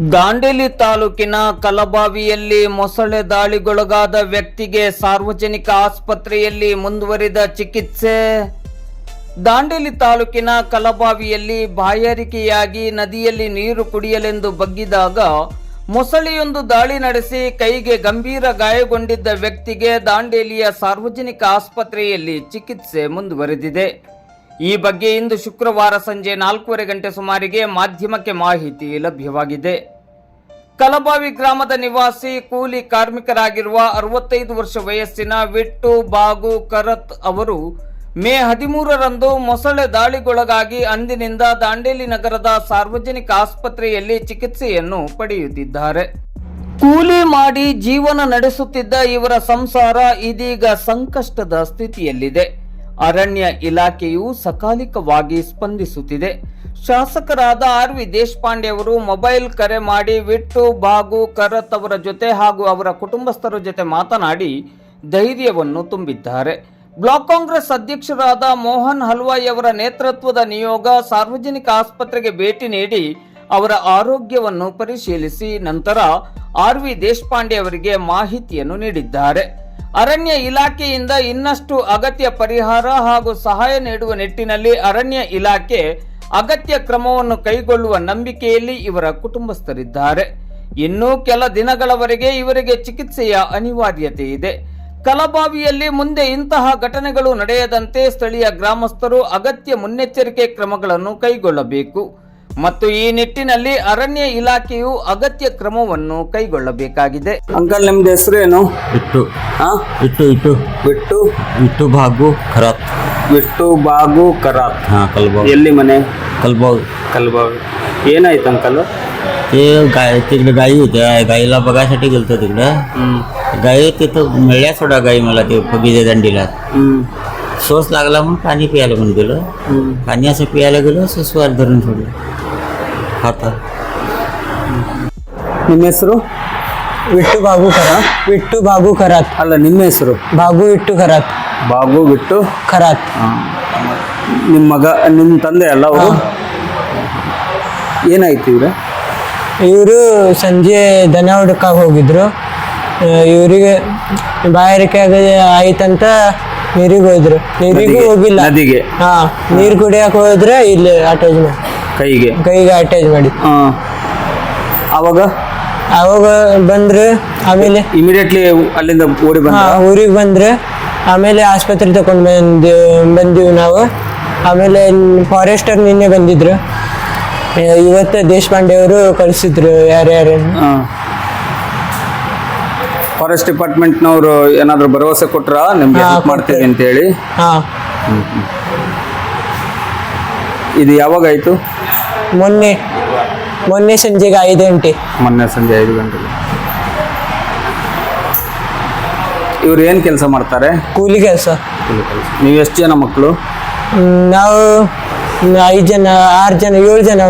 ದಾಂಡೇಲಿ ತಾಲೂಕಿನ ಕಲಬಾವಿಯಲ್ಲಿ ಮೊಸಳೆ ದಾಳಿಗೊಳಗಾದ ವ್ಯಕ್ತಿಗೆ ಸಾರ್ವಜನಿಕ ಆಸ್ಪತ್ರೆಯಲ್ಲಿ ಮುಂದುವರಿದ ಚಿಕಿತ್ಸೆ. ದಾಂಡೇಲಿ ತಾಲೂಕಿನ ಕಲಬಾವಿಯಲ್ಲಿ ಬಾಯಾರಿಕೆಯಾಗಿ ನದಿಯಲ್ಲಿ ನೀರು ಕುಡಿಯಲೆಂದು ಬಗ್ಗಿದಾಗ ಮೊಸಳೆಯೊಂದು ದಾಳಿ ನಡೆಸಿ ಕೈಗೆ ಗಂಭೀರ ಗಾಯಗೊಂಡಿದ್ದ ವ್ಯಕ್ತಿಗೆ ದಾಂಡೇಲಿಯ ಸಾರ್ವಜನಿಕ ಆಸ್ಪತ್ರೆಯಲ್ಲಿ ಚಿಕಿತ್ಸೆ ಮುಂದುವರೆದಿದೆ. ಈ ಬಗ್ಗೆ ಇಂದು ಶುಕ್ರವಾರ ಸಂಜೆ 4:15 ಗಂಟೆ ಸುಮಾರಿಗೆ ಮಾಧ್ಯಮಕ್ಕೆ ಮಾಹಿತಿ ಲಭ್ಯವಾಗಿದೆ. ಕಲಬಾವಿ ಗ್ರಾಮದ ನಿವಾಸಿ ಕೂಲಿ ಕಾರ್ಮಿಕರಾಗಿರುವ 65 ವರ್ಷ ವಯಸ್ಸಿನ ವಿಟ್ಟು ಬಾಗು ಕರತ್ ಅವರು ಮೇ 13ರಂದು ಮೊಸಳೆ ದಾಳಿಗೊಳಗಾಗಿ ಅಂದಿನಿಂದ ದಾಂಡೇಲಿ ನಗರದ ಸಾರ್ವಜನಿಕ ಆಸ್ಪತ್ರೆಯಲ್ಲಿ ಚಿಕಿತ್ಸೆಯನ್ನು ಪಡೆಯುತ್ತಿದ್ದಾರೆ. ಕೂಲಿ ಮಾಡಿ ಜೀವನ ನಡೆಸುತ್ತಿದ್ದ ಇವರ ಸಂಸಾರ ಇದೀಗ ಸಂಕಷ್ಟದ ಸ್ಥಿತಿಯಲ್ಲಿದೆ. ಅರಣ್ಯ ಇಲಾಖೆಯು ಸಕಾಲಿಕವಾಗಿ ಸ್ಪಂದಿಸುತ್ತಿದೆ. ಶಾಸಕರಾದ ಆರ್.ವಿ. ದೇಶಪಾಂಡೆ ಅವರು ಮೊಬೈಲ್ ಕರೆ ಮಾಡಿ ವಿಟ್ಟು ಬಾಗು ಕರತ್ ಅವರ ಜೊತೆ ಹಾಗೂ ಅವರ ಕುಟುಂಬಸ್ಥರ ಜೊತೆ ಮಾತನಾಡಿ ಧೈರ್ಯವನ್ನು ತುಂಬಿದ್ದಾರೆ. ಬ್ಲಾಕ್ ಕಾಂಗ್ರೆಸ್ ಅಧ್ಯಕ್ಷರಾದ ಮೋಹನ್ ಹಲ್ವಾಯಿ ಅವರ ನೇತೃತ್ವದ ನಿಯೋಗ ಸಾರ್ವಜನಿಕ ಆಸ್ಪತ್ರೆಗೆ ಭೇಟಿ ನೀಡಿ ಅವರ ಆರೋಗ್ಯವನ್ನು ಪರಿಶೀಲಿಸಿ ನಂತರ ಆರ್.ವಿ. ದೇಶಪಾಂಡೆ ಅವರಿಗೆ ಮಾಹಿತಿಯನ್ನು ನೀಡಿದ್ದಾರೆ. ಅರಣ್ಯ ಇಲಾಖೆಯಿಂದ ಇನ್ನಷ್ಟು ಅಗತ್ಯ ಪರಿಹಾರ ಹಾಗೂ ಸಹಾಯ ನೀಡುವ ನಿಟ್ಟಿನಲ್ಲಿ ಅರಣ್ಯ ಇಲಾಖೆ ಅಗತ್ಯ ಕ್ರಮವನ್ನು ಕೈಗೊಳ್ಳುವ ನಂಬಿಕೆಯಲ್ಲಿ ಇವರ ಕುಟುಂಬಸ್ಥರಿದ್ದಾರೆ. ಇನ್ನೂ ಕೆಲ ದಿನಗಳವರೆಗೆ ಇವರಿಗೆ ಚಿಕಿತ್ಸೆಯ ಅನಿವಾರ್ಯತೆ ಇದೆ. ಕಲಬಾವಿಯಲ್ಲಿ ಮುಂದೆ ಇಂತಹ ಘಟನೆಗಳು ನಡೆಯದಂತೆ ಸ್ಥಳೀಯ ಗ್ರಾಮಸ್ಥರು ಅಗತ್ಯ ಮುನ್ನೆಚ್ಚರಿಕೆ ಕ್ರಮಗಳನ್ನು ಕೈಗೊಳ್ಳಬೇಕು ಮತ್ತು ಈ ನಿಟ್ಟಿನಲ್ಲಿ ಅರಣ್ಯ ಇಲಾಖೆಯು ಅಗತ್ಯ ಕ್ರಮವನ್ನು ಕೈಗೊಳ್ಳಬೇಕಾಗಿದೆ. ಅಂಕಲ್, ನಿಮ್ದು ಹೆಸರೇನು? ವಿಟ್ಟು ವಿಟ್ಟು ಬಾಗು ಖರಾತ್. ವಿಟ್ಟು ಬಾಗು ಕರಾತ್. हाँ कलबाव. ಎಲ್ಲಿ ಮನೆ? कलबाव. ಏನಾಯ್ತು ಅಂಕಲ್? ते तिकडे गाई होत्या, गाईला बघायसाठी गेलतो तिकडे. गाई तिथं मिळल्या सोडा गाई मला ते फगीच्या दंडीला. सोस लागला म्हणून पाणी प्यायला म्हणून गेलो. पाणी असं प्यायला गेलो, असं स्वार धरून सोडलं हात. ನಿಮ್ಮ ಹೆಸರು? ವಿಟ್ಟು ಬಾಗು ಖರಾತ್. ಅಲ್ಲ, ನಿಮ್ಮ ಹೆಸರು? ಬಾಗು ವಿಟ್ಟು ಖರಾತ್. ಬಾಗು ವಿಟ್ಟು ಖರಾತ್. ನಿಮ್ಮ ಮಗ, ನಿಮ್ಮ ತಂದೆ ಅಲ್ಲ ಅವರು? ಏನಾಯ್ತು ಇವರು ಸಂಜೆ ದನ ಹುಡುಕಾಗ ಹೋಗಿದ್ರು. ಇವರಿಗೆ ಬಾಯಾರಿಕೆ ಆಯ್ತಂತ ನೀರಿಗೆ ಹೋದ್ರು. ನೀರಿಗೂ ಹೋಗಿಲ್ಲ, ನದಿಗೆ. ನೀರು ಕುಡಿಯಕ್ಕೆ ಹೋದ್ರೆ ಇಲ್ಲಿ ಅಟ್ಯಾಚ್ ಮಾಡಿ ಕೈಗೆ ಅಟ್ಯಾಚ್ ಮಾಡಿ. ಅವಾಗ ಬಂದ್ರೆ ಆಮೇಲೆ ಇಮಿಡಿಯೇಟ್ಲಿ ಅಲ್ಲಿಂದ ಊರಿಗೆ ಬಂದ್ರೆ ಆಮೇಲೆ ಆಸ್ಪತ್ರೆ ತಗೊಂಡು ಬಂದೀವಿ ನಾವು. ಆಮೇಲೆ ಫಾರೆಸ್ಟರ್ ನಿನ್ನೆ ಬಂದಿದ್ರು. ಇವತ್ತು ದೇಶಪಾಂಡೆ ಅವರು ಕಳಿಸಿದ್ರು ಯಾರ್ಯಾರು. ಫಾರೆಸ್ಟ್ ಡಿಪಾರ್ಟ್ಮೆಂಟ್ನವರು ಏನಾದ್ರು ಭರವಸೆ ಕೊಟ್ರ ನಿಮ್ಗೆ ಹೆಲ್ಪ್ ಮಾಡ್ತೀವಿ ಅಂತ ಹೇಳಿ? ಇದು ಯಾವಾಗ ಆಯ್ತು? ಮೊನ್ನೆ ಸಂಜೆಗೆ 5 ಗಂಟೆ. ಮೊನ್ನೆ ಸಂಜೆ 5 ಗಂಟೆಗೆ. ಇವ್ರು ಏನ್ ಕೆಲಸ ಮಾಡ್ತಾರೆ? ಕೂಲಿ ಕೆಲಸ. ನೀವು ಎಷ್ಟು ಜನ ಮಕ್ಕಳು? ನಾವು 5 ಜನ, 6 ಜನ, 7 ಜನ.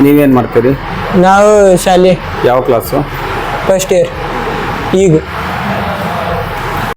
ನೀವೇನ್ ಮಾಡ್ತೀರಿ? ನಾವು ಶಾಲೆ. ಯಾವ ಕ್ಲಾಸು? ಫಸ್ಟ್ ಇಯರ್ ಈಗ.